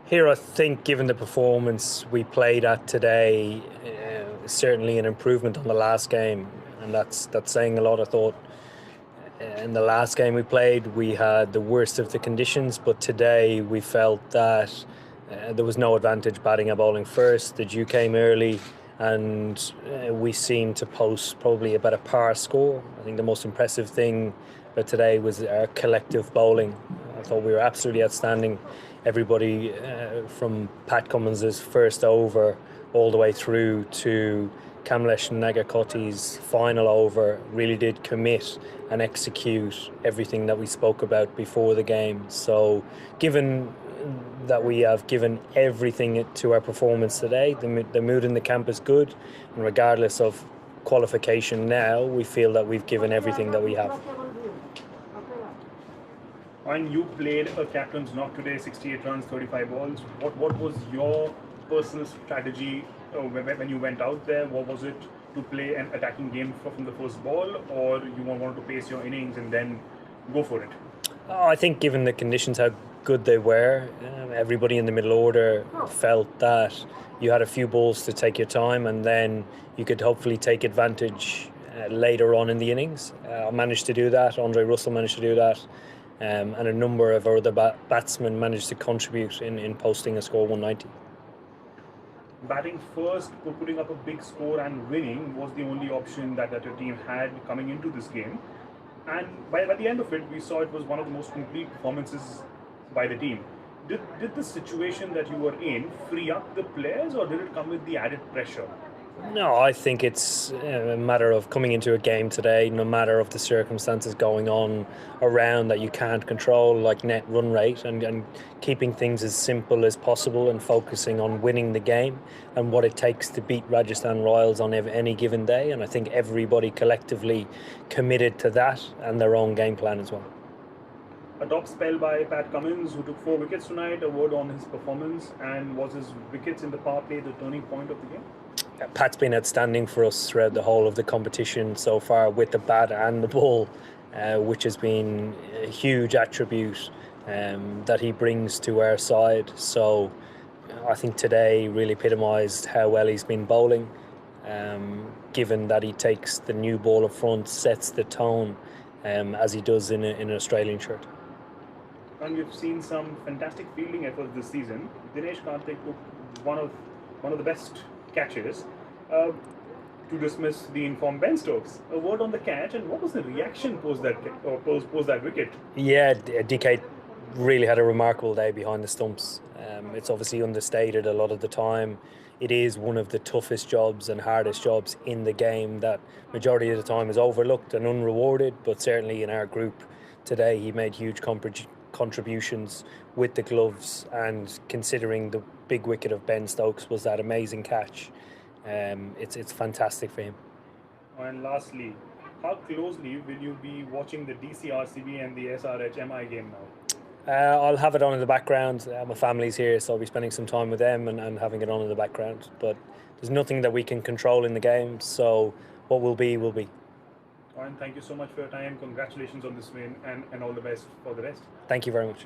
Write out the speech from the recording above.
Here, I think, given the performance we played at today, certainly an improvement on the last game, and that's saying a lot. I thought in the last game we played, we had the worst of the conditions, but today we felt that there was no advantage batting and bowling first. The dew came early, and we seemed to post probably about a par score. I think the most impressive thing about today was our collective bowling. I thought we were absolutely outstanding. Everybody from Pat Cummins's first over all the way through to Kamlesh Nagakoti's final over really did commit and execute everything that we spoke about before the game. So given that we have given everything to our performance today, the mood in the camp is good, and regardless of qualification now, we feel that we've given everything that we have. And you played a captain's knock today, 68 runs, 35 balls. What was your personal strategy when you went out there? What was it to play an attacking game from the first ball, or you wanted to pace your innings and then go for it? I think given the conditions, how good they were, everybody in the middle order felt that you had a few balls to take your time, and then you could hopefully take advantage later on in the innings. I managed to do that. Andre Russell managed to do that. And a number of our other batsmen managed to contribute in posting a score 190. Batting first, putting up a big score and winning was the only option that your team had coming into this game. And by the end of it, we saw it was one of the most complete performances by the team. Did the situation that you were in free up the players, or did it come with the added pressure? No, I think it's a matter of coming into a game today, no matter of the circumstances going on around that you can't control, like net run rate, and keeping things as simple as possible and focusing on winning the game and what it takes to beat Rajasthan Royals on any given day. And I think everybody collectively committed to that and their own game plan as well. A top spell by Pat Cummins, who took 4 wickets tonight. A word on his performance, and was his wickets in the power play the turning point of the game? Pat's been outstanding for us throughout the whole of the competition so far with the bat and the ball, which has been a huge attribute that he brings to our side. So I think today really epitomised how well he's been bowling, given that he takes the new ball up front, sets the tone as he does in an Australian shirt. And we've seen some fantastic fielding efforts this season. Dinesh Karthik took one of the best catches to dismiss the informed Ben Stokes. A word on the catch, and what was the reaction post that wicket? Yeah, DK really had a remarkable day behind the stumps. It's obviously understated a lot of the time. It is one of the toughest jobs and hardest jobs in the game that majority of the time is overlooked and unrewarded, but certainly in our group today he made huge contributions with the gloves, and considering the big wicket of Ben Stokes was that amazing catch, it's fantastic for him. And lastly, how closely will you be watching the DCRCB and the SRH-MI game now? I'll have it on in the background. My family's here, so I'll be spending some time with them and having it on in the background. But there's nothing that we can control in the game, so what will be, will be. And thank you so much for your time. Congratulations on this win, and all the best for the rest. Thank you very much.